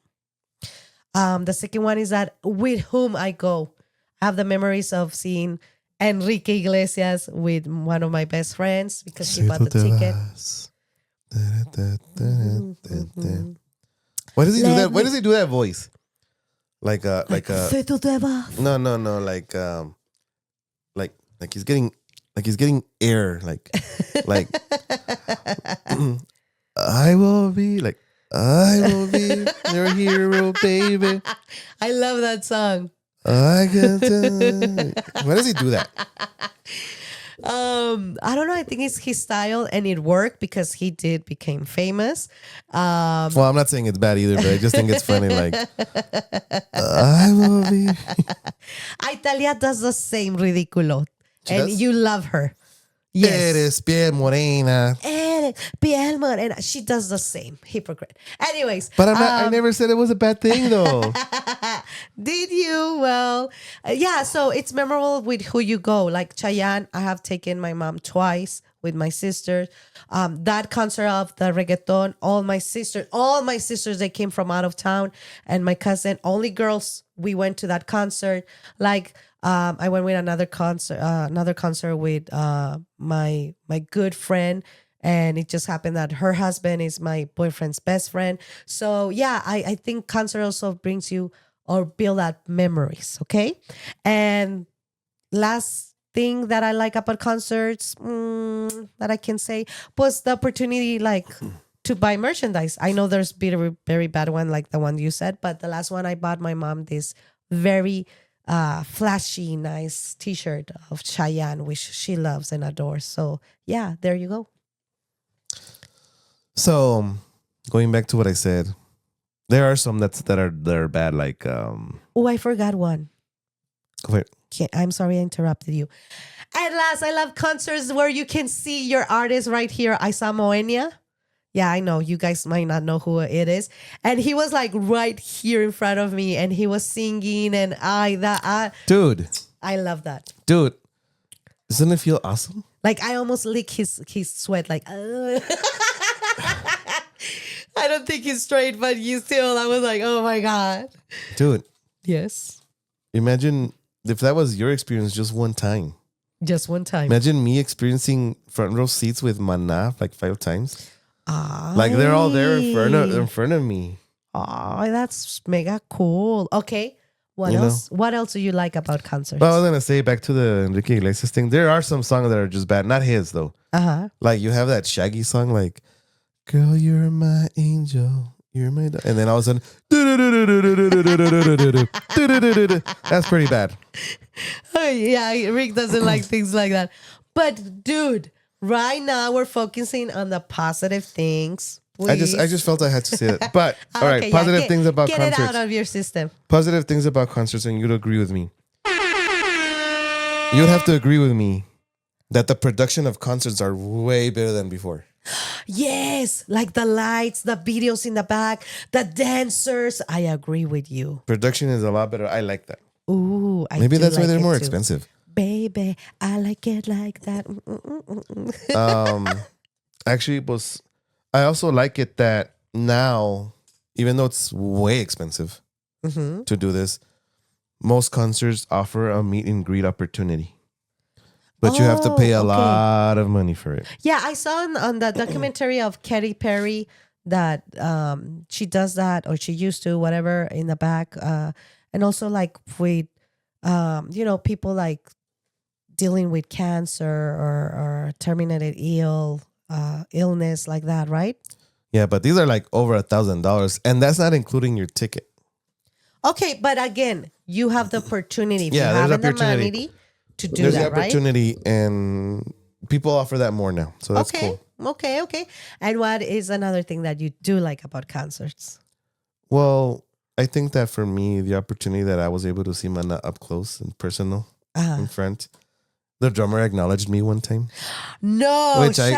The second one is that with whom I go. I have the memories of seeing Enrique Iglesias with one of my best friends because she bought the ticket. Why does he do that? Why does he do that voice? Like no, like he's getting air, like I will be your hero, baby. I love that song. I can tell. Why does he do that? I don't know. I think it's his style and it worked because he became famous. Well, I'm not saying it's bad either, but I just think it's funny. Like, I will be. Italia does the same ridiculo. And does? you love her. Yes. Eres piel morena. Piel morena. She does the same. Hypocrite. Anyways. But I never said it was a bad thing, though. Did you? Well, yeah. So it's memorable with who you go. Like Chayanne, I have taken my mom twice with my sisters. That concert of the reggaeton, all my sisters, they came from out of town, and my cousin, only girls. We went to that concert. Like I went with another concert with my good friend. And it just happened that her husband is my boyfriend's best friend. So yeah, I think concert also brings you or build up memories. Okay. And last thing that I like about concerts that I can say was the opportunity like to buy merchandise. I know there's been a very bad one like the one you said, but the last one I bought my mom this very flashy, nice t-shirt of Cheyenne, which she loves and adores. So yeah, there you go. So, going back to what I said, there are some that are bad. Like, Oh, I forgot one. wait, I'm sorry I interrupted you. At last, I love concerts where you can see your artist right here. I saw Moenia. Yeah, I know. You guys might not know who it is. And he was like right here in front of me and he was singing and dude, I love that. dude, doesn't it feel awesome? Like I almost lick his sweat like I don't think he's straight, but you still, I was like, oh my God. Dude, Yes. imagine if that was your experience just one time. Just one time. Imagine me experiencing front row seats with Mana like 5 times. Like they're all there in front of me. Oh, that's mega cool. Okay. What You know? else? What else do you like about concerts? But I was gonna say back to the Enrique Iglesias thing. There are some songs that are just bad. Not his though. Uh-huh. Like you have that Shaggy song, like "Girl, you're my angel, you're my," and then all of a sudden, that's pretty bad. Oh, yeah, Rick doesn't like things like that. But dude, right now we're focusing on the positive things. I just felt I had to say it. But all right, Okay, positive things about get concerts. it out of your system. Positive things about concerts, and you'd agree with me. You'd have to agree with me that the production of concerts are way better than before. Yes, like the lights, the videos in the back, the dancers. I agree with you. Production is a lot better. I like that. Ooh, Maybe do that's why like they're it more too. expensive. Baby, I like it like that. Actually, I also like it that now, even though it's way expensive to do this, most concerts offer a meet and greet opportunity. But you have to pay a lot of money for it. Yeah, I saw on the documentary of Katy Perry that she does that, or she used to, whatever, in the back. And also like with, people like dealing with cancer or terminated illness like that, right? Yeah, but these are like over $1,000, and that's not including your ticket. Okay, but again, you have the opportunity. If Yeah, you there's have the opportunity. money to do There's that, the opportunity, and people offer that more now. So that's cool. Okay. And what is another thing that you do like about concerts? Well, I think that for me, the opportunity that I was able to see Mana up close and personal in front. The drummer acknowledged me one time. No, which I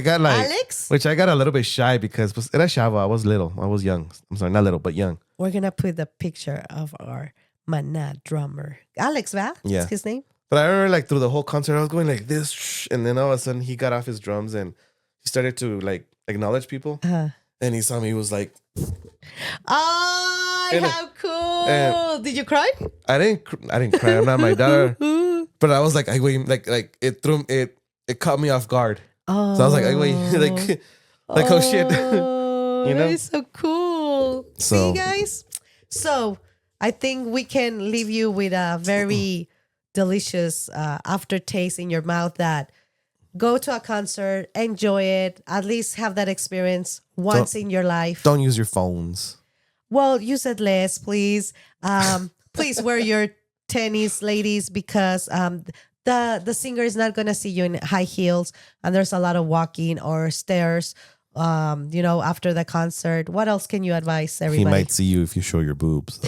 got like Alex? which I got a little bit shy because era chavo, I was little. I was young. I'm sorry, not little, but young. We're gonna put the picture of our Mana drummer. Alex, right? Yeah. That's his name? But I remember like through the whole concert, I was going like this, and then all of a sudden he got off his drums and he started to like acknowledge people. And he saw me, he was like, oh, how cool. Did you cry? I didn't cry. I'm not my daughter. But I was like, I wait, like it caught me off guard. Oh. So I was like, I wait, like oh shit. You know? That is so cool. See, guys? So I think we can leave you with a very delicious aftertaste in your mouth that go to a concert, enjoy it, at least have that experience once in your life. Don't use your phones. Well, use it less, please. Please wear your tennis, ladies, because the singer is not going to see you in high heels, and there's a lot of walking or stairs, after the concert. What else can you advise everybody? He might see you if you show your boobs.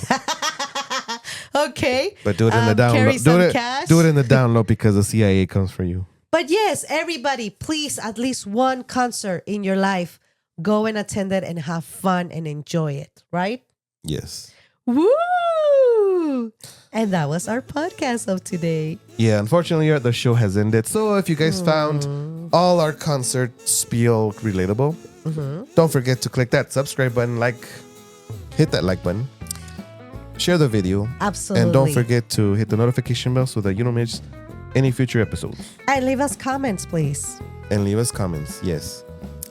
Okay. But do it in the down low. Carry some cash. Do it in the down low because the CIA comes for you. But yes, everybody, please, at least one concert in your life, go and attend it and have fun and enjoy it, right? Yes. Woo! And that was our podcast of today. Yeah, unfortunately, the show has ended. So if you guys found all our concert spiel relatable, don't forget to click that subscribe button, hit that like button, share the video. Absolutely. And don't forget to hit the notification bell so that you don't miss any future episodes. And leave us comments, please. And leave us comments, yes.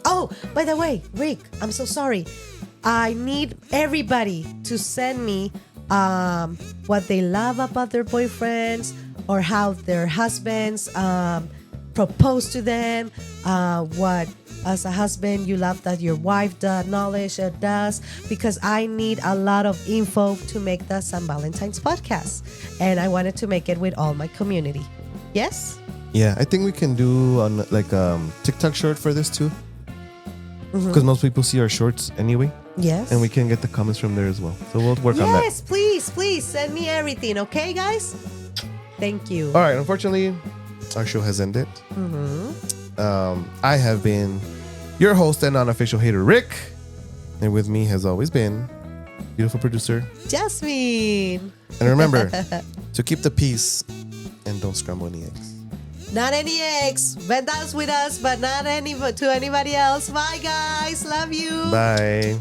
Oh, by the way, Rick, I'm so sorry. I need everybody to send me what they love about their boyfriends or how their husbands propose to them, what as a husband you love that your wife does, because I need a lot of info to make the San Valentine's podcast, and I wanted to make it with all my community. Yes? Yeah, I think we can do on TikTok short for this too, because most people see our shorts anyway. Yes. And we can get the comments from there as well. So we'll work on that. Yes, please send me everything, okay, guys? Thank you. All right, unfortunately, our show has ended. I have been your host and unofficial hater, Rick. And with me has always been beautiful producer, Jasmine. And remember to keep the peace and don't scramble any eggs. Not any eggs. Vendas with us, but not to anybody else. Bye, guys. Love you. Bye.